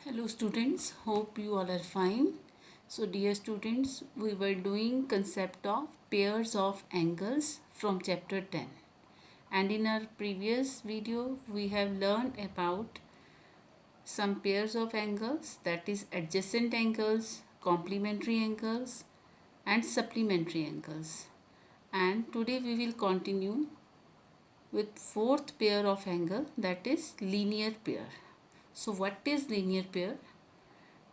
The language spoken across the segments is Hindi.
Hello students, hope you all are fine. So dear students, we were doing concept of pairs of angles from chapter 10. And in our previous video, we have learned about some pairs of angles, that is adjacent angles, complementary angles and supplementary angles. And today we will continue with fourth pair of angle, that is linear pair. So what is linear pair?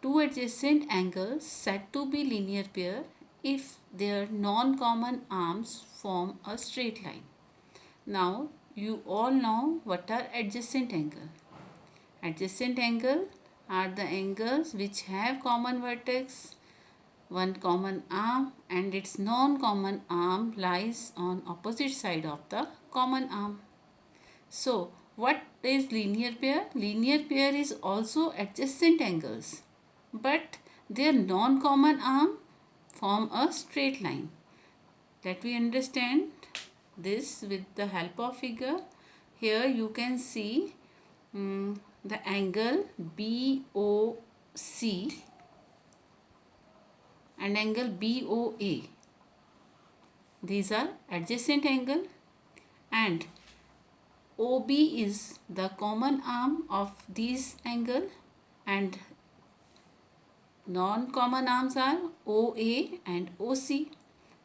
Two adjacent angles said to be linear pair if their non-common arms form a straight line. Now you all know what are adjacent angle. Adjacent angle are the angles which have common vertex, one common arm, and its non-common arm lies on opposite side of the common arm. So what is linear pair? Linear pair is also adjacent angles, but their non-common arm form a straight line. Let me understand this with the help of figure. Here you can see the angle BOC and angle BOA. These are adjacent angle, and OB is the common arm of these angle, and non-common arms are OA and OC.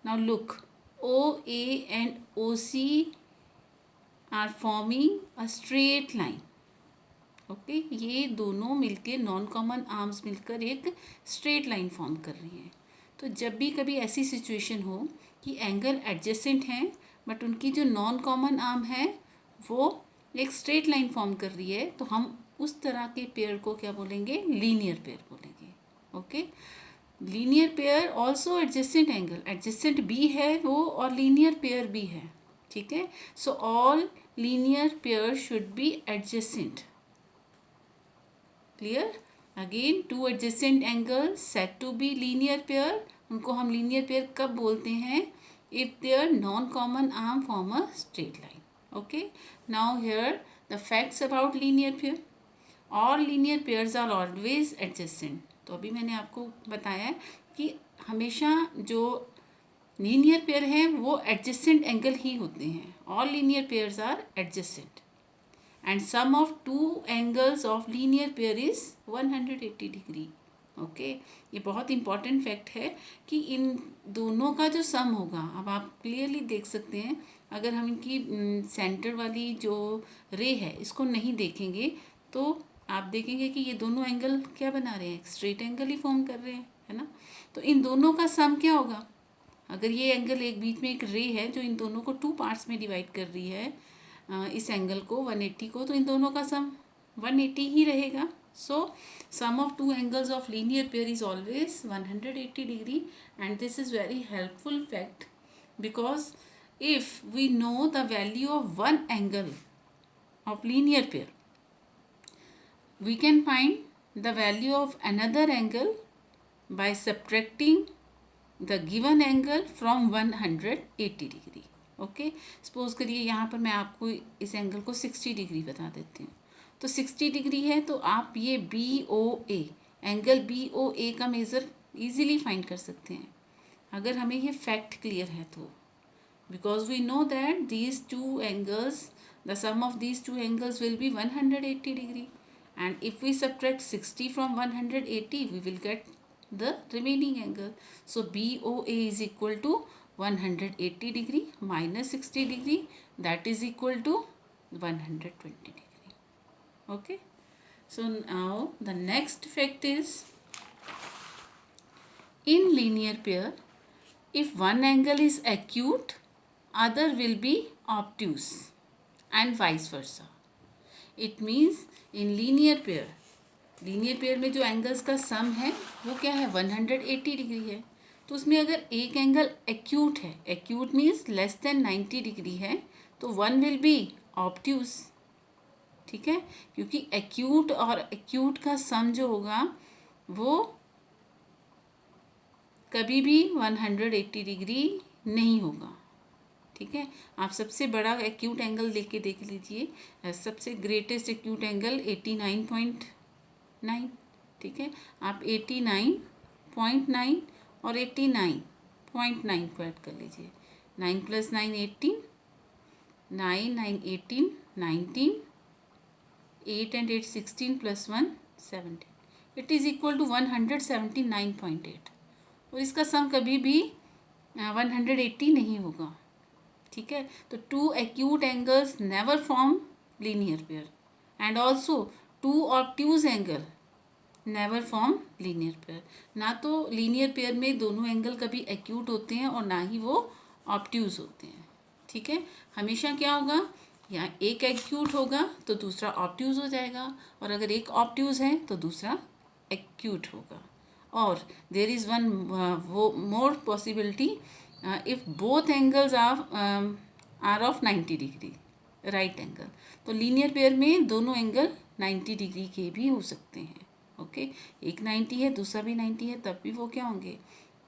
Now look, OA and OC are forming a straight line. Okay ये दोनों मिलके नॉन कॉमन आर्म्स मिलकर एक स्ट्रेट लाइन फॉर्म कर रही हैं. तो जब भी कभी ऐसी सिचुएशन हो कि एंगल एडजेसेंट हैं बट उनकी जो नॉन कॉमन आर्म है वो एक स्ट्रेट लाइन फॉर्म कर रही है, तो हम उस तरह के पेयर को क्या बोलेंगे? लीनियर पेयर बोलेंगे. Okay, linear pair also adjacent angle, adjacent भी है वो और लीनियर पेयर भी है. ठीक है, so all linear pair should be adjacent. Clear? Again two adjacent angles said to be linear pair. उनको हम लीनियर पेयर कब बोलते हैं? If there non common arm form a straight line. Okay, now here the facts about linear pair. All linear pairs are always adjacent. तो अभी मैंने आपको बताया कि हमेशा जो लीनियर पेयर हैं वो एडजेसेंट एंगल ही होते हैं. All linear pairs are adjacent and sum of two angles of linear pair is 180 degree. Okay, ये बहुत इंपॉर्टेंट फैक्ट है कि इन दोनों का जो सम होगा, अब आप क्लियरली देख सकते हैं. अगर हम इनकी सेंटर वाली जो रे है इसको नहीं देखेंगे तो आप देखेंगे कि ये दोनों एंगल क्या बना रहे हैं? स्ट्रेट एंगल ही फॉर्म कर रहे हैं, है ना. तो इन दोनों का सम क्या होगा? अगर ये एंगल एक बीच में एक रे है जो इन दोनों को टू पार्ट्स में डिवाइड कर रही है, इस एंगल को 180 को, तो इन दोनों का सम 180 ही रहेगा. So sum of two angles of linear pair is always 180 degree. And this is very helpful fact because if we know the value of one angle of linear pair we can find the value of another angle by subtracting the given angle from 180 degree. Okay, suppose करिए यहाँ पर मैं आपको इस एंगल को 60 डिग्री बता देती हूँ. तो 60 डिग्री है तो आप ये BOA एंगल BOA का मेज़र इजीली फाइंड कर सकते हैं अगर हमें ये फैक्ट क्लियर है तो. Because we know that these two angles, the sum of these two angles will be 180 degree. And if we subtract 60 from 180, we will get the remaining angle. So BOA is equal to 180 degree minus 60 degree, that is equal to 120 degree. Okay. So now the next fact is, in linear pair, if one angle is acute, other will be obtuse and vice versa. It means in linear pair में जो एंगल्स का सम है वो क्या है? 180 डिग्री है. तो उसमें अगर एक एंगल एक्यूट है, acute means less than 90 degree है, तो वन विल बी ऑब्ट्यूज. ठीक है, क्योंकि एक्यूट और एक्यूट का सम जो होगा वो कभी भी 180 डिग्री नहीं होगा. ठीक है, आप सबसे बड़ा एक्यूट एंगल लेके देख लीजिए. सबसे ग्रेटेस्ट एक्यूट एंगल 89.9. ठीक है, आप 89.9 और 89.9 को ऐड कर लीजिए। 9 + 9 18, 9 9 18 19, 8 and 8 16 + 1 17, it is equal to 179.8। और इसका सम कभी भी 180 नहीं होगा, ठीक है। तो two acute angles never form linear pair and also two obtuse angle never form linear pair. ना तो लीनियर पेयर में दोनों एंगल कभी एक्यूट होते हैं और ना ही वो ऑब्ट्यूज होते हैं, ठीक है। हमेशा क्या होगा, यहाँ एक एक्यूट होगा तो दूसरा ऑब्ट्यूज हो जाएगा, और अगर एक ऑब्ट्यूज है तो दूसरा एक्यूट होगा। और there is one more possibility, if both angles are of 90 degree right angle, तो लीनियर पेयर में दोनों एंगल 90 डिग्री के भी हो सकते हैं, ओके। एक 90 है, दूसरा भी 90 है, तब भी वो क्या होंगे,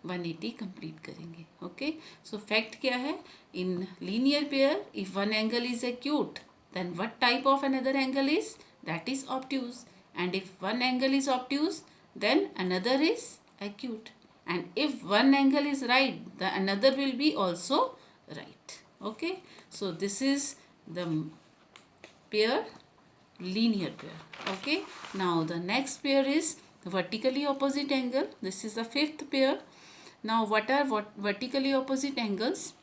180 कंप्लीट करेंगे, ओके। सो फैक्ट क्या है, in linear pair if one angle is acute then what type of another angle is, that is obtuse, and if one angle is obtuse then another is acute, and if one angle is right the another will be also right, okay. So this is the pair, linear pair, okay. Now the next pair is vertically opposite angle. This is the fifth pair. Now what are vertically opposite angles?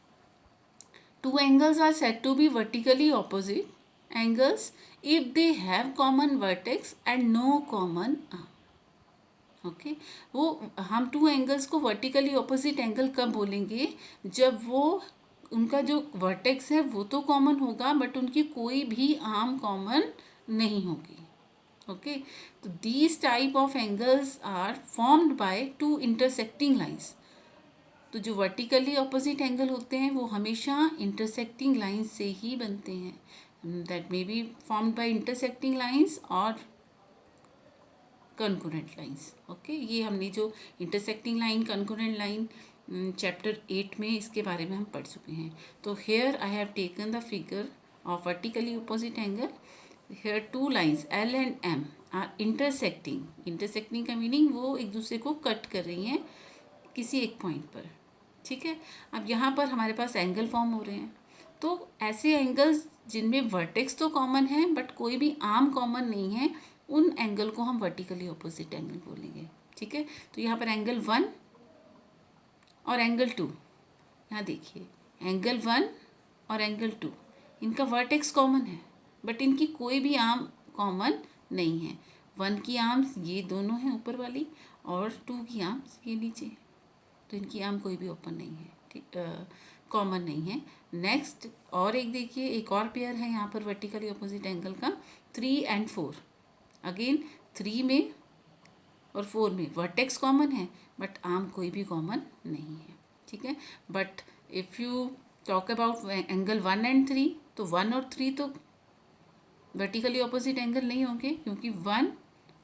Two angles are said to be vertically opposite angles if they have common vertex and no common arm, okay. वो हम टू एंगल्स को वर्टिकली ऑपोजिट एंगल कब बोलेंगे, जब वो उनका जो वर्टेक्स है वो तो कॉमन होगा बट उनकी कोई भी आर्म कॉमन नहीं होगी, ओके। तो these type of angles are formed by two intersecting lines. तो जो वर्टिकली ऑपोजिट एंगल होते हैं वो हमेशा इंटरसेक्टिंग लाइंस से ही बनते हैं, that may be formed by intersecting lines और कंकरेंट लाइंस, ओके। ये हमने जो intersecting line, concurrent line chapter 8 में इसके बारे में हम पढ़ चुके हैं। तो here I have taken the figure of vertically opposite angle. Here two lines L and M are intersecting. Intersecting का मीनिंग वो एक दूसरे को कट कर रही हैं किसी एक पॉइंट पर, ठीक है। अब यहाँ पर हमारे पास एंगल फॉर्म हो रहे हैं, तो ऐसे एंगल्स जिनमें वर्टेक्स तो कॉमन है बट कोई भी आर्म कॉमन नहीं है, उन एंगल को हम वर्टिकली ऑपोजिट एंगल बोलेंगे, ठीक है। तो यहाँ पर एंगल 1 और एंगल 2, यहाँ देखिए एंगल 1 और एंगल 2, इनका वर्टेक्स कॉमन है बट इनकी कोई भी आर्म कॉमन नहीं है। 1 की आर्म्स ये दोनों हैं ऊपर वाली और 2 की आर्म्स ये नीचे, तो इनकी आर्म कोई भी ओपन नहीं है, ठीक, कॉमन नहीं है। नेक्स्ट और एक देखिए, एक और पेयर है यहाँ पर वर्टिकली ऑपोजिट एंगल का 3 and 4। अगेन 3 में और 4 में वर्टेक्स कॉमन है बट आर्म कोई भी कॉमन नहीं है, ठीक है। But if you talk about angle 1 and 3, तो 1 और 3 तो वर्टिकली ऑपोजिट एंगल नहीं होंगे क्योंकि 1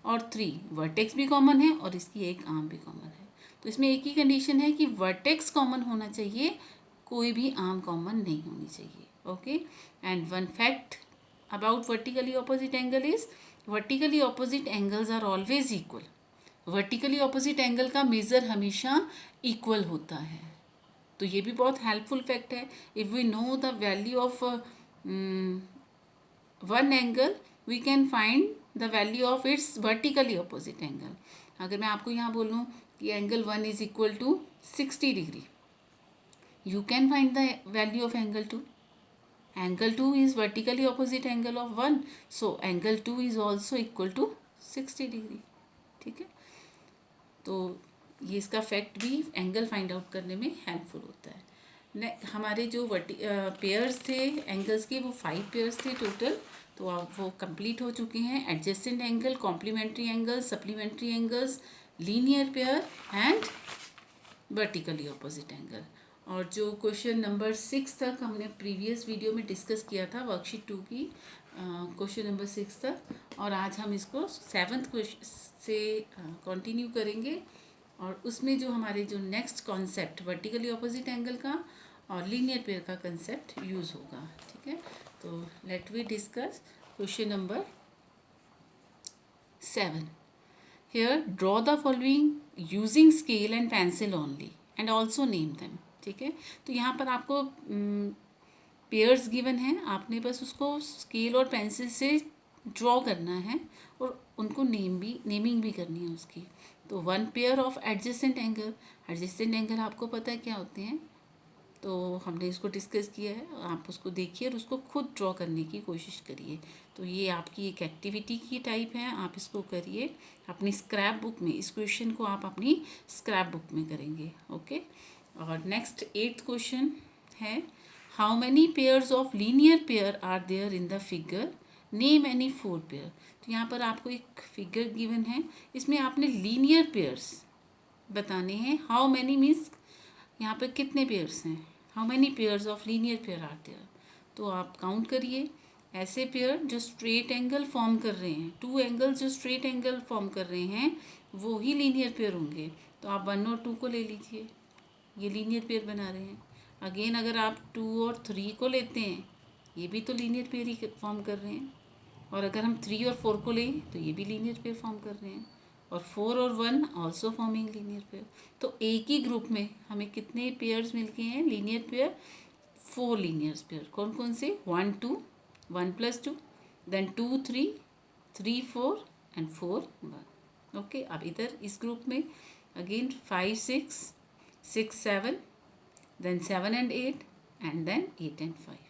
और 3 वर्टेक्स भी कॉमन है और इसकी एक आर्म भी कॉमन है। तो इसमें एक ही कंडीशन है कि वर्टेक्स कॉमन होना चाहिए, कोई भी आर्म कॉमन नहीं होनी चाहिए, okay. And one fact about vertically opposite angle is vertically opposite angles are always equal. Vertically opposite angle का मेज़र हमेशा इक्वल होता है, तो ये भी बहुत हेल्पफुल फैक्ट है। If we know the value of one angle we can find the value of its vertically opposite angle. अगर मैं आपको यहाँ बोलूँ कि angle 1 is equal to 60 degree, you can find the value of angle 2. Angle 2 is vertically opposite angle of 1, so angle 2 is also equal to 60 degree, ठीक है। तो ये इसका फैक्ट भी एंगल फाइंड आउट करने में हेल्पफुल होता है। हमारे जो पेयर्स थे एंगल्स के, वो 5 पेयर्स थे टोटल, तो अब वो कंप्लीट हो चुके हैं। Adjacent angle, complementary angles, supplementary angles, linear pair and vertically opposite angle. और जो क्वेश्चन नंबर 6 तक हमने प्रीवियस वीडियो में डिस्कस किया था, वर्कशीट 2 की क्वेश्चन नंबर 6 तक, और आज हम इसको 7th क्वेश्चन से कंटिन्यू करेंगे। और उसमें जो हमारे जो next concept vertically opposite angle का और लीनियर पेयर का कंसेप्ट यूज़ होगा, ठीक है। तो let we discuss question number 7। Here draw the following using scale and pencil only and also name them. ठीक है, तो यहाँ पर आपको पेयर्स गिवन हैं, आपने बस उसको स्केल और पेंसिल से ड्रॉ करना है और उनको नेमिंग भी करनी है उसकी। तो one pair of adjacent angle, adjacent angle आपको पता है क्या होते हैं, तो हमने इसको डिस्कस किया है, आप उसको देखिए और उसको खुद ड्रॉ करने की कोशिश करिए। तो ये आपकी एक एक्टिविटी की टाइप है, आप इसको करिए अपनी स्क्रैप बुक में, इस क्वेश्चन को आप अपनी स्क्रैप बुक में करेंगे। ओके, और नेक्स्ट 8th क्वेश्चन है, how many pairs of linear pair are there in the figure, name any 4 pair. तो यहाँ पर आपको एक फिगर गिवन है, इसमें आपने लीनियर पेयर्स बताने हैं। हाउ मैनी मीन्स यहाँ पर कितने पेयर्स हैं, how many pairs of linear pair are there. तो आप काउंट करिए ऐसे पेयर जो स्ट्रेट एंगल फॉर्म कर रहे हैं, 2 एंगल्स जो स्ट्रेट एंगल फॉर्म कर रहे हैं वो ही लीनियर पेयर होंगे। तो आप 1 और 2 को ले लीजिए, ये लीनियर पेयर बना रहे हैं। अगेन अगर आप 2 और 3 को लेते हैं, ये भी तो लीनियर पेयर ही फॉर्म कर रहे हैं। और अगर हम 3 और 4 को लें तो ये भी लीनियर पेयर फॉर्म कर रहे हैं। और 4 और 1 ऑल्सो फॉर्मिंग लीनियर पेयर। तो एक ही ग्रुप में हमें कितने पेयर्स मिल गए हैं लीनियर पेयर, 4 लीनियर पेयर। कौन कौन से, 1 2, 1 + 2, देन 2 3, 3 4 एंड 4 1। ओके, अब इधर इस ग्रुप में again 5 6, 6 7, then 7 and 8 and then 8 and 5।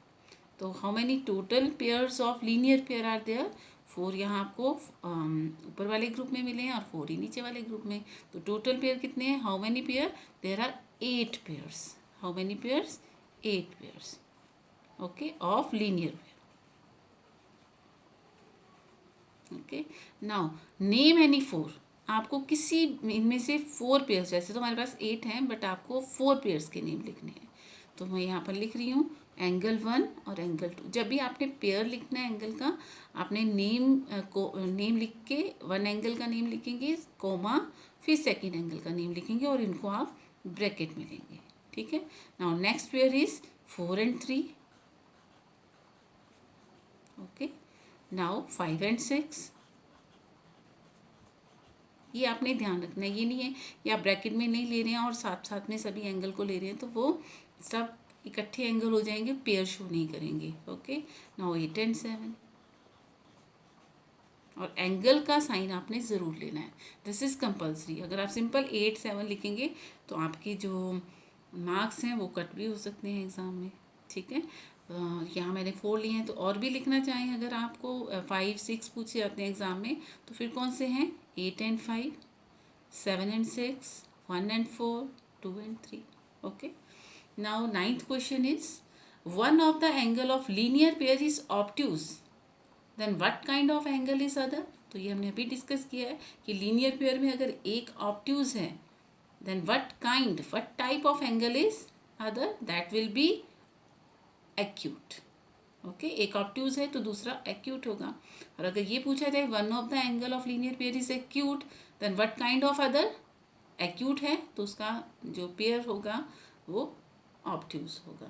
तो how many total pairs of linear pair are there, 4 यहाँ आपको ऊपर वाले ग्रुप में मिले हैं और 4 ही नीचे वाले ग्रुप में। तो टोटल पेयर कितने हैं, how many pair, there are 8 pairs. How many pairs, 8 pairs. Okay, of linear pair. Okay, now name any 4। आपको किसी इनमें से 4 पेयर्स, वैसे तो हमारे पास 8 हैं बट आपको 4 पेयर्स के नेम लिखने हैं। तो मैं यहाँ पर लिख रही हूँ एंगल 1 और एंगल 2। जब भी आपने पेयर लिखना है एंगल का, आपने नेम लिख के 1 एंगल का नेम लिखेंगे, कोमा, फिर सेकेंड एंगल का नेम लिखेंगे और इनको आप ब्रैकेट में लेंगे। ठीक है, now next pair is 4 and 3। Okay, now 5 and 6। ये आपने ध्यान रखना है, ये नहीं है कि आप ब्रैकेट में नहीं ले रहे हैं और साथ साथ में सभी एंगल को ले रहे हैं, तो वो सब इकट्ठे एंगल हो जाएंगे, पेयर शो नहीं करेंगे। Okay, now 8 and 7। और एंगल का साइन आपने ज़रूर लेना है, दिस इज़ कंपल्सरी। अगर आप सिंपल 8 7 लिखेंगे तो आपके जो मार्क्स हैं वो कट भी हो सकते हैं एग्ज़ाम में। ठीक है, यहाँ मैंने 4 लिए हैं, तो और भी लिखना चाहें अगर आपको 5 6 पूछे जाते हैं एग्ज़ाम में, तो फिर कौन से हैं, 8 and 5, 7 and 6, 1 and 4, 2 and 3। Okay, now 9th question is, one of the angle of linear pair is obtuse, then what kind of angle is other. तो ये हमने अभी डिस्कस किया है कि लीनियर पेयर में अगर एक ऑब्ट्यूज है, then what type of angle is other, that will be acute. Okay, एक ऑब्ट्यूज है तो दूसरा एक्यूट होगा। और अगर ये पूछा जाए one of the angle of linear pair is acute, then what kind of other, acute है तो उसका जो पेयर होगा वो ऑब्ट्यूज होगा।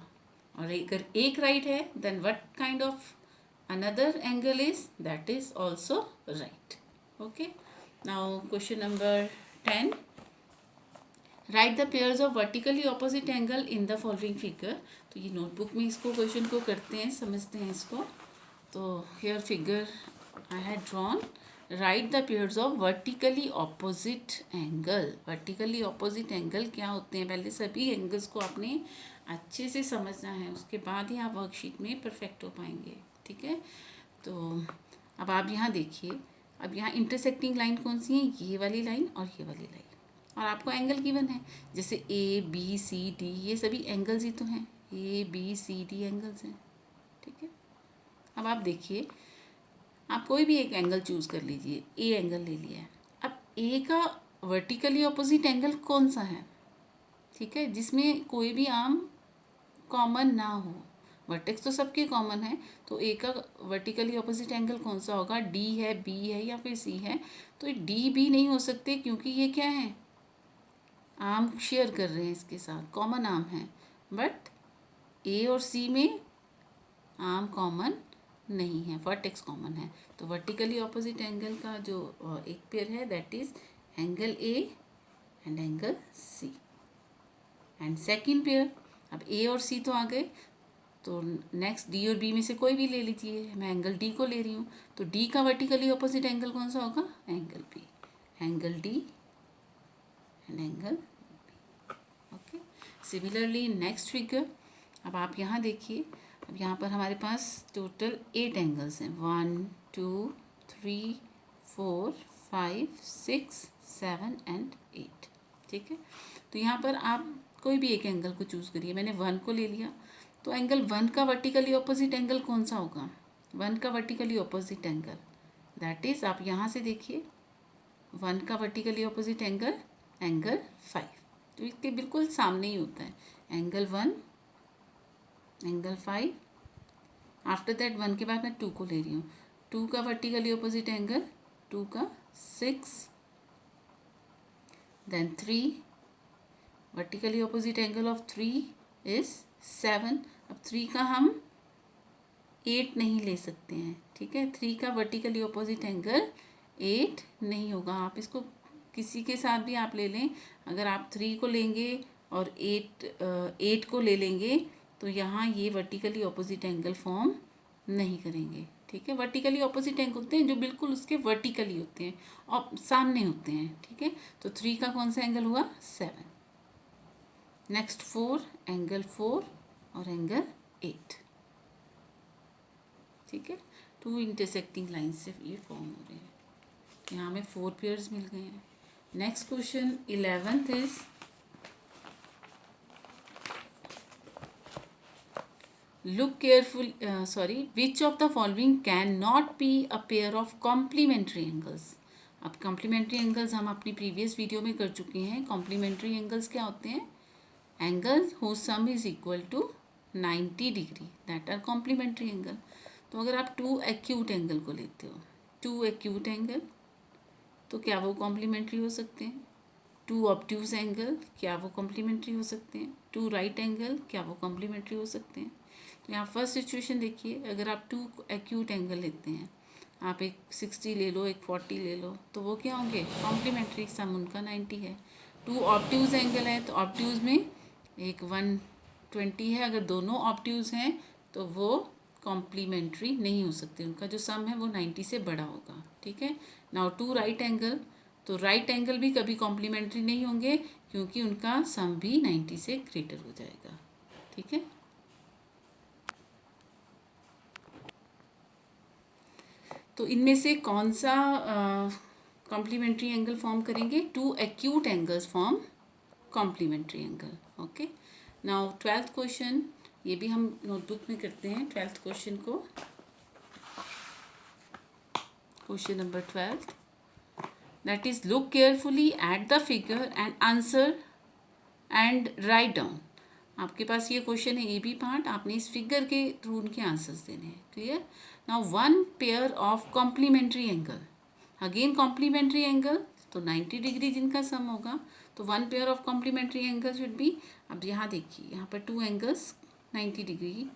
और अगर एक राइट है, then what kind of another angle is, that is also right. Okay, now question number 10, write the pairs of vertically opposite angle in the following figure. तो ये नोटबुक में इसको क्वेश्चन को करते हैं, समझते हैं इसको। तो here figure I had drawn, write the pairs of vertically opposite angle. Vertically opposite angle क्या होते हैं, पहले सभी एंगल्स को आपने अच्छे से समझना है, उसके बाद ही आप वर्कशीट में परफेक्ट हो पाएंगे। ठीक है, तो अब आप यहाँ देखिए, अब यहाँ इंटरसेक्टिंग लाइन कौन सी है, ये वाली लाइन और ये वाली लाइन, और आपको एंगल गिवन है जैसे ए बी सी डी, ये सभी एंगल्स ही तो हैं, A B C D angles हैं। ठीक है, अब आप देखिए, आप कोई भी एक एंगल चूज़ कर लीजिए, ए एंगल ले लिया है। अब ए का वर्टिकली ऑपोजिट एंगल कौन सा है, ठीक है, जिसमें कोई भी आर्म कॉमन ना हो, वर्टेक्स तो सबके कॉमन है, तो ए का वर्टिकली ऑपोजिट एंगल कौन सा होगा, डी है, बी है या फिर सी है। तो डी भी नहीं हो सकते क्योंकि ये क्या है, आर्म शेयर कर रहे हैं, इसके साथ कॉमन आर्म है, बट ए और सी में आर्म कॉमन नहीं है, वर्टेक्स कॉमन है। तो वर्टिकली ऑपोजिट एंगल का जो एक पेयर है that is angle A and angle C. And second pair, अब ए और सी तो आ गए, तो नेक्स्ट डी और बी में से कोई भी ले लीजिए। मैं एंगल डी को ले रही हूँ, तो डी का वर्टिकली ऑपोजिट एंगल कौन सा होगा? Angle B. Angle D and angle B. Okay, similarly next figure, अब आप यहाँ देखिए, अब यहाँ पर हमारे पास टोटल 8 एंगल्स हैं, 1 2 3 4 5 6 7 एंड 8। ठीक है, तो यहाँ पर आप कोई भी एक एंगल को चूज़ करिए। मैंने 1 को ले लिया, तो एंगल 1 का वर्टिकली ऑपोजिट एंगल कौन सा होगा? 1 का vertically opposite angle that is, आप यहाँ से देखिए, 1 का वर्टिकली ऑपोजिट एंगल एंगल 5, तो इसके बिल्कुल सामने ही होता है, एंगल 1 एंगल 5। आफ्टर दैट 1 के बाद मैं 2 को ले रही हूँ, 2 का वर्टिकली ऑपोजिट एंगल 2 का 6, then 3, vertically opposite angle of 3 is 7। अब 3 का हम 8 नहीं ले सकते हैं, ठीक है, 3 का वर्टिकली ऑपोजिट एंगल 8 नहीं होगा। आप इसको किसी के साथ भी आप ले लें, अगर आप 3 को लेंगे और 8 को ले लेंगे तो यहाँ ये वर्टिकली ऑपोजिट एंगल फॉर्म नहीं करेंगे। ठीक है, वर्टिकली ऑपोजिट एंगल होते हैं जो बिल्कुल उसके वर्टिकली होते हैं और सामने होते हैं। ठीक है, तो 3 का कौन सा एंगल हुआ? 7। नेक्स्ट 4, एंगल 4 और एंगल 8। ठीक है, 2 इंटरसेक्टिंग लाइन से ये फॉर्म हो रहे हैं। यहाँ हमें 4 पेयर्स मिल गए हैं। Next question 11th is, look careful, which of the following can not be a pair of complementary angles? अब complementary angles हम अपनी previous वीडियो में कर चुके हैं। complementary angles क्या होते हैं? angles whose sum is equal to 90 degree, that are complementary angle। तो अगर आप 2 acute angle को लेते हो, 2 acute angle, तो क्या वो complementary हो सकते हैं? 2 obtuse angle, क्या वो complementary हो सकते हैं? 2 right angle, क्या वो complementary हो सकते हैं? तो यहाँ फर्स्ट सिचुएशन देखिए, अगर आप 2 एक्यूट एंगल लेते हैं, आप एक 60 ले लो, एक 40 ले लो, तो वो क्या होंगे? कॉम्प्लीमेंट्री, सम उनका 90 है। 2 ऑब्ट्यूज एंगल है, तो ऑब्ट्यूज में एक 120 है, अगर दोनों ऑब्ट्यूज हैं तो वो कॉम्प्लीमेंट्री नहीं हो सकते, उनका जो सम है वो 90 से बड़ा होगा। ठीक है, नाउ 2 राइट एंगल, तो राइट एंगल भी कभी कॉम्प्लीमेंट्री नहीं होंगे क्योंकि उनका सम भी 90 से ग्रेटर हो जाएगा। ठीक है, तो इनमें से कौन सा कॉम्प्लीमेंट्री एंगल फॉर्म करेंगे? 2 acute angles form complementary angle. Okay, now 12th question, ये भी हम नोटबुक में करते हैं 12th क्वेश्चन को। Question number 12, that is look carefully at the figure and answer and write down. आपके पास ये क्वेश्चन है, ए बी पार्ट, आपने इस फिगर के थ्रू उनके आंसर्स देने हैं। Clear? Now 1 pair of complementary angle, again complementary angle, तो 90 डिग्री जिनका सम होगा, तो 1 pair of complementary angle should be, अब यहाँ देखिए, यहाँ पर 2 एंगल्स 90 डिग्री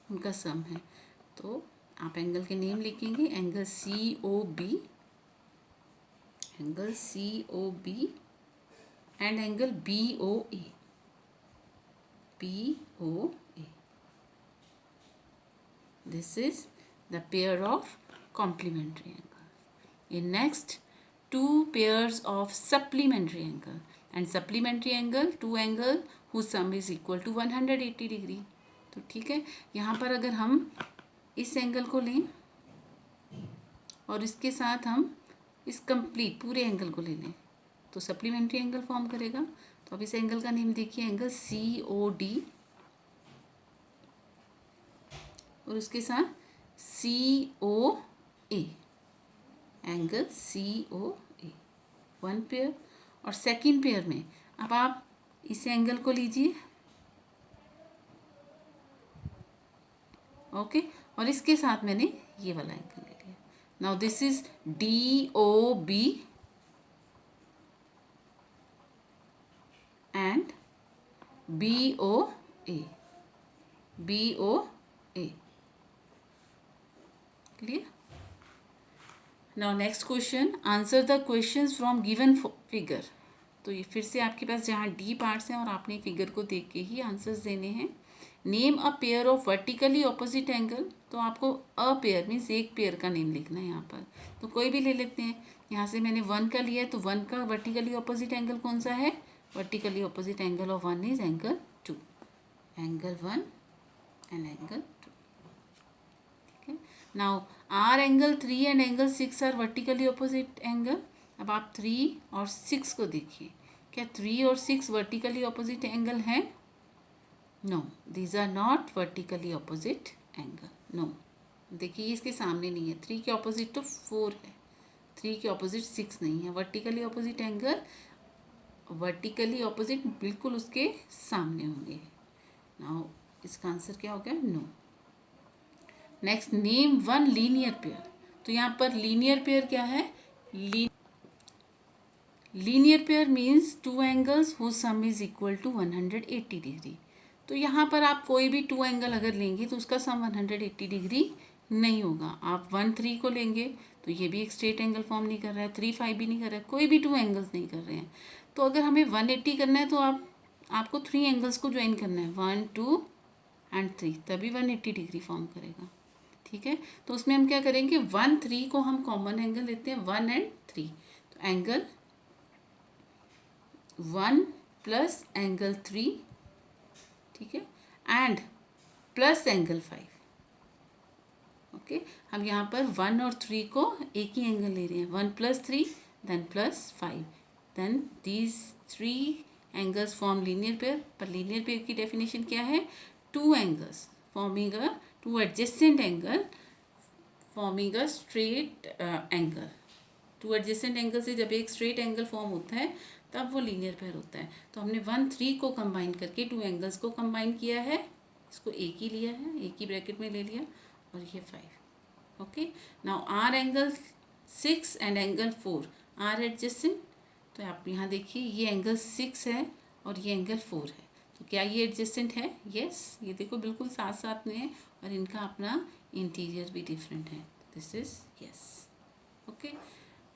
उनका सम है, तो आप एंगल के नेम लिखेंगे, angle COB, angle COB and angle BOA, BOA. This is the pair of complementary angle. In next, 2 pairs of supplementary angle, and supplementary angle 2 angle whose sum is equal to 180 degree. तो ठीक है, यहाँ पर अगर हम इस एंगल को लें और इसके साथ हम इस कंप्लीट पूरे एंगल को ले लें तो सप्लीमेंट्री एंगल फॉर्म करेगा। तो अब इस एंगल का नेम देखिए, एंगल COD और उसके साथ COA, एंगल COA, 1 पेयर। और सेकंड पेयर में अब आप इस एंगल को लीजिए, ओके, और इसके साथ मैंने ये वाला एंगल ले लिया। Now this is DOB and BOA, BOA। Clear? Now next question, answer the questions from given figure. तो ये फिर से आपके पास जहाँ डी पार्ट्स हैं और आपने फिगर को देख के ही आंसर्स देने हैं। Name a pair of vertically opposite angle. तो आपको अ पेयर मीन्स एक पेयर का नेम लिखना है यहाँ पर। तो कोई भी ले लेते हैं। यहाँ से मैंने 1 का लिया है, तो 1 का वर्टिकली ऑपोजिट एंगल कौन सा है? Vertically opposite angle of 1 is angle 2, angle 1 and angle 2। ठीक है। Now are angle 3 and angle 6 are vertically opposite angle. अब आप 3 और 6 को देखिए, क्या 3 और 6 वर्टिकली ऑपोजिट एंगल हैं? No, these are not vertically opposite angle, no. देखिए इसके सामने नहीं है, 3 के ऑपोजिट तो 4 है, 3 के ऑपोजिट 6 नहीं है। Vertically opposite angle, vertically opposite बिल्कुल उसके सामने होंगे। नाउ इसका आंसर क्या हो गया? No. Next, name one linear pair. तो यहाँ पर लीनियर पेयर क्या है? Linear pair means two angles whose sum is equal to 180 degree. तो यहाँ पर आप कोई भी टू एंगल अगर लेंगे तो उसका सम 180 डिग्री नहीं होगा। आप 1 3 को लेंगे तो ये भी एक स्ट्रेट एंगल फॉर्म नहीं कर रहा है, 3 5 भी नहीं कर रहा है, कोई भी टू एंगल्स नहीं कर रहे हैं। तो अगर हमें 180 करना है तो आपको 3 एंगल्स को ज्वाइन करना है, 1 2 एंड 3, तभी 180 डिग्री फॉर्म करेगा। ठीक है। तो उसमें हम क्या करेंगे, 1 3 को हम कॉमन एंगल लेते हैं, 1 एंड 3। तो एंगल 1 प्लस एंगल 3, ठीक है, एंड प्लस एंगल 5। ओके, हम यहाँ पर 1 और 3 को एक ही एंगल ले रहे हैं, 1 plus 3 then plus 5, then these 3 angles form linear pair. पर लीनियर पेयर की डेफिनेशन क्या है? Two angles forming a two adjacent angle forming a straight angle. Two adjacent angle से जब एक स्ट्रेट एंगल फॉर्म होता है तब वो लीनियर पेयर होता है। तो हमने 1 3 को कंबाइन करके टू एंगल्स को कंबाइन किया है, इसको एक ही लिया है, एक ही ब्रैकेट में ले लिया, और ये 5। Okay, now are angle 6 and angle 4 are adjacent. तो आप यहाँ देखिए, ये एंगल 6 है और ये एंगल 4 है, तो क्या ये एडजेसेंट है? यस, ये देखो बिल्कुल साथ साथ में है और इनका अपना इंटीरियर भी डिफरेंट है, दिस इज यस। ओके,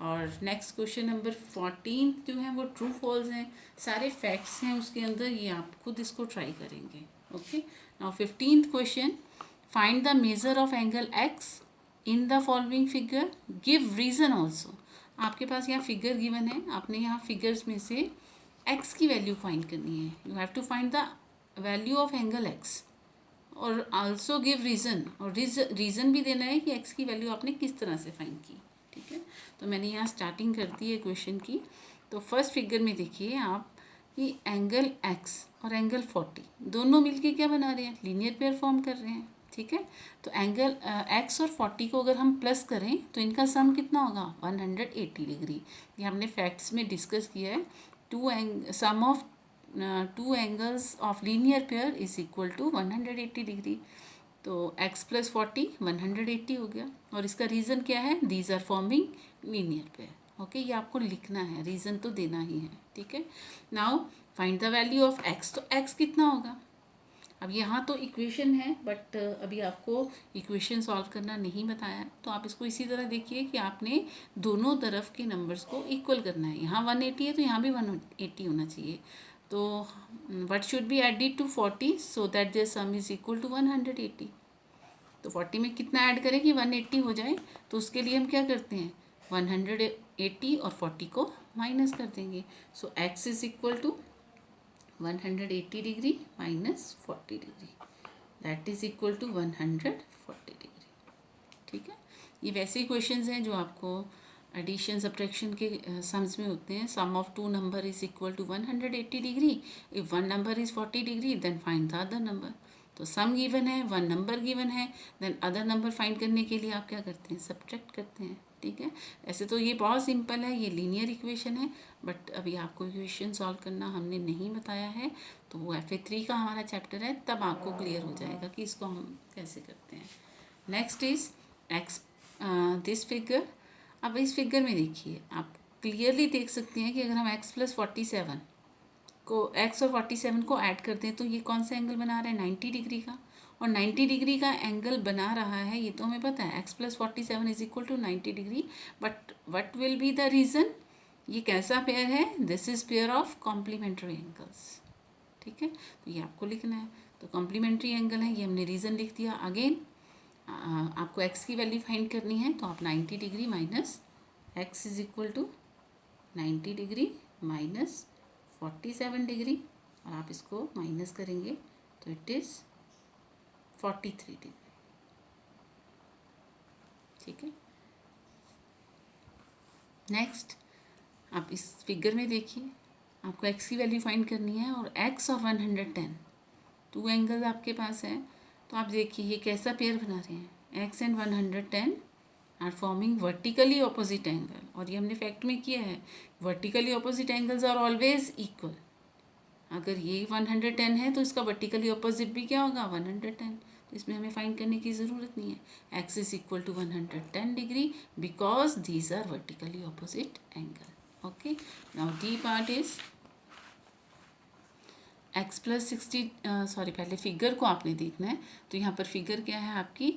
और नेक्स्ट क्वेश्चन नंबर 14 जो है वो ट्रू फॉल्स हैं, सारे फैक्ट्स हैं उसके अंदर, ये आप खुद इसको ट्राई करेंगे। Okay, now 15th question, find the measure of angle x in the following figure, give reason also. आपके पास यहाँ फिगर गिवन है, आपने यहाँ फिगर्स में से एक्स की वैल्यू फाइंड करनी है। You have to find the value of angle x और आल्सो गिव रीज़न, और रीज़न भी देना है कि एक्स की वैल्यू आपने किस तरह से फाइंड की। ठीक है, तो मैंने यहाँ स्टार्टिंग कर दी है क्वेश्चन की। तो फर्स्ट फिगर में देखिए आप कि एंगल एक्स और एंगल 40 दोनों मिलके क्या बना रहे हैं? लीनियर पेयर फॉर्म कर रहे हैं। ठीक है, तो एंगल एक्स और 40 को अगर हम प्लस करें तो इनका सम कितना होगा? 180 डिग्री। ये हमने फैक्ट्स में डिस्कस किया है। Sum of two angles of linear pair is equal to 180 degree. तो x प्लस 40 180 हो गया, और इसका रीज़न क्या है? These are forming linear pair. Okay, ये आपको लिखना है, रीज़न तो देना ही है। ठीक है, now find the value of x। तो x कितना होगा? अब यहाँ तो इक्वेशन है, बट अभी आपको इक्वेशन सॉल्व करना नहीं बताया, तो आप इसको इसी तरह देखिए कि आपने दोनों तरफ के नंबर्स को इक्वल करना है। यहाँ 180 है तो यहाँ भी 180 होना चाहिए। तो what should be added to 40 so that their sum is equal to 180। तो 40 में कितना ऐड करें कि 180 हो जाए? तो उसके लिए हम क्या करते हैं, 180 और 40 को माइनस कर देंगे। So x is equal to 180 degree minus 40 degree, that is equal to 140 degree. ठीक है, ये वैसे ही क्वेश्चंस हैं जो आपको एडिशन सब्ट्रैक्शन के सम्स में होते हैं। Sum of two number is equal to 180 degree, if one number is 40 degree then find the other number. तो सम गिवन है, वन नंबर गिवन है, देन अदर नंबर फाइंड करने के लिए आप क्या करते हैं? सब्ट्रैक्ट करते हैं। ठीक है, ऐसे तो ये बहुत सिंपल है, ये लीनियर इक्वेशन है, बट अभी आपको इक्वेशन सॉल्व करना हमने नहीं बताया है, तो वो FA3 का हमारा चैप्टर है, तब आपको क्लियर हो जाएगा कि इसको हम कैसे करते हैं। Next is x this figure. अब इस फिगर में देखिए, आप क्लियरली देख सकते हैं कि अगर हम x प्लस 47 को, x और 47 को ऐड करते हैं तो ये कौन सा एंगल बना रहा है? 90 डिग्री का। और 90 डिग्री का एंगल बना रहा है, ये तो हमें पता है, x + 47 is equal to 90 degree. But what will be the reason? ये कैसा पेयर है? This is pair of complementary angles. ठीक है, तो ये आपको लिखना है. तो कॉम्प्लीमेंट्री एंगल है, ये हमने रीज़न लिख दिया. अगेन आपको x की वैल्यू फाइंड करनी है, तो आप 90 degree minus x is equal to 90 degree minus 47 degree, और आप इसको माइनस करेंगे तो इट इज़ 43 डिग्री. ठीक है, नेक्स्ट आप इस फिगर में देखिए, आपको x की वैल्यू फाइंड करनी है और x और 110 टू एंगल्स आपके पास है. तो आप देखिए ये कैसा पेयर बना रहे हैं, x and 110 are forming vertically opposite angle. और ये हमने फैक्ट में किया है, vertically opposite angles are always equal. अगर ये 110 है तो इसका वर्टिकली ऑपोजिट भी क्या होगा? 110. तो इसमें हमें फाइंड करने की ज़रूरत नहीं है. x is equal to 110 degree because these are vertically opposite angle. Okay, now D part is x + 60, sorry पहले फिगर को आपने देखना है. तो यहाँ पर फिगर क्या है आपकी,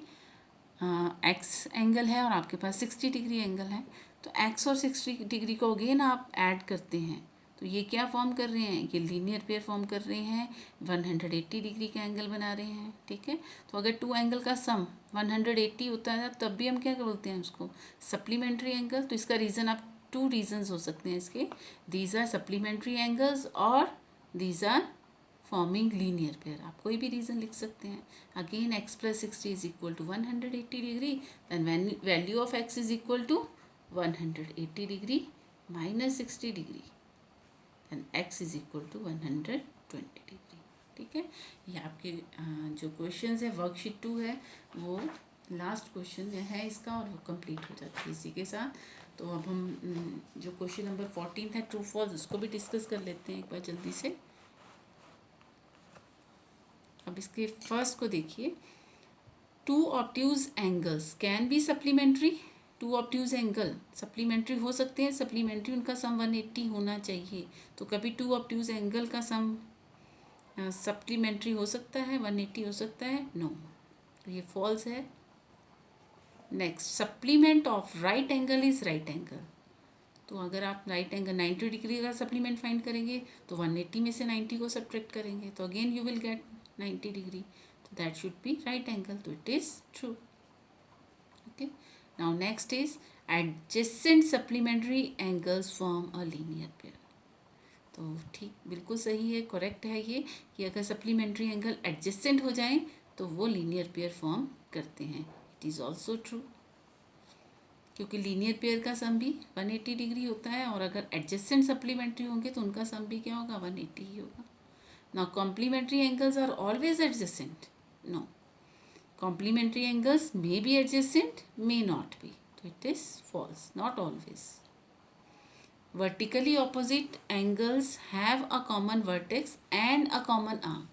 x एंगल है और आपके पास 60 डिग्री एंगल है. तो x और 60 डिग्री को अगेन आप ऐड करते हैं, तो ये क्या फॉर्म कर रहे हैं? ये लीनियर पेयर फॉर्म कर रहे हैं, 180 डिग्री का एंगल बना रहे हैं. ठीक है, तो अगर टू एंगल का सम 180 होता है तब भी हम क्या बोलते हैं उसको? Supplementary angle. तो इसका रीज़न आप टू रीजन्स हो सकते हैं इसके, दीज आर सप्लीमेंट्री एंगल्स और these are forming linear pair. आप कोई भी रीज़न लिख सकते हैं. Again x + 60 is equal to 180 degree, then value of x is equal to 180 degree minus 60 degree, then x is equal to 120 degree. ठीक है, ये आपके जो क्वेश्चन है वर्कशीट 2 है, वो लास्ट क्वेश्चन है इसका, और वो कंप्लीट हो जाती है इसी के साथ. तो अब हम जो क्वेश्चन नंबर 14 है ट्रू फॉल्स, उसको भी डिस्कस कर लेते हैं एक बार जल्दी से. अब इसके फर्स्ट को देखिए, two obtuse angles can be supplementary. Two obtuse angle supplementary हो सकते हैं. सप्लीमेंट्री उनका सम 180 होना चाहिए. तो कभी टू ऑब्ट्यूज एंगल का सम सप्लीमेंट्री हो सकता है, 180 हो सकता है? नो. तो ये फॉल्स है. Next, supplement of right angle is right angle. तो अगर आप राइट एंगल 90 डिग्री का सप्लीमेंट फाइंड करेंगे तो 180 में से 90 को सब्ट्रैक्ट करेंगे, तो again you will get 90 degree. So that should be right angle. So it is true. Okay. Now next is adjacent supplementary angles form a linear pair. तो ठीक बिल्कुल सही है, करेक्ट है ये, कि अगर सप्लीमेंट्री एंगल एडजेसेंट हो जाएं तो वो लीनियर पेयर फॉर्म करते हैं. इट इज़ ऑल्सो ट्रू, क्योंकि लीनियर पेयर का सम भी 180 डिग्री होता है, और अगर एडजेसेंट सप्लीमेंट्री होंगे तो उनका सम भी क्या होगा? 180 ही होगा. Now complementary angles are always adjacent. No. Complementary angles may be adjacent, may not be. So it is false, not always. Vertically opposite angles have a common vertex and a common arm.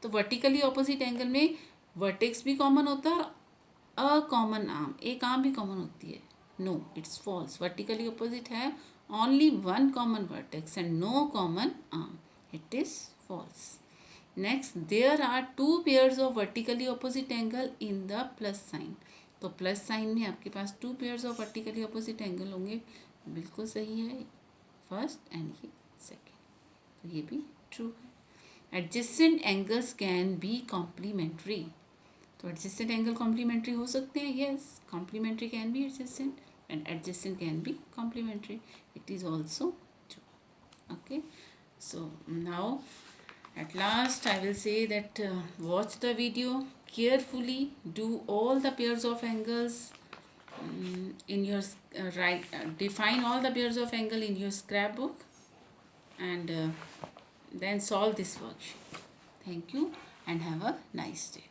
तो vertically opposite angle में vertex भी common होता है और a common arm, एक arm भी common होती है. No, it's false. Vertically opposite have only one common vertex and no common arm. It is false. Next, there are two pairs of vertically opposite angle in the plus sign. तो प्लस साइन में आपके पास two pairs of vertically opposite angle होंगे. बिल्कुल सही है, फर्स्ट एंड ये सेकेंड. तो ये भी ट्रू है. Adjacent angles can be complementary. तो एडजेसेंट एंगल कॉम्प्लीमेंट्री हो सकते हैं. Yes, complementary can be adjacent and adjacent can be complementary. It is also true. Okay, so now at last I will say that watch the video carefully, do all the pairs of angles in your define all the pairs of angle in your scrapbook, and then solve this worksheet. Thank you and have a nice day.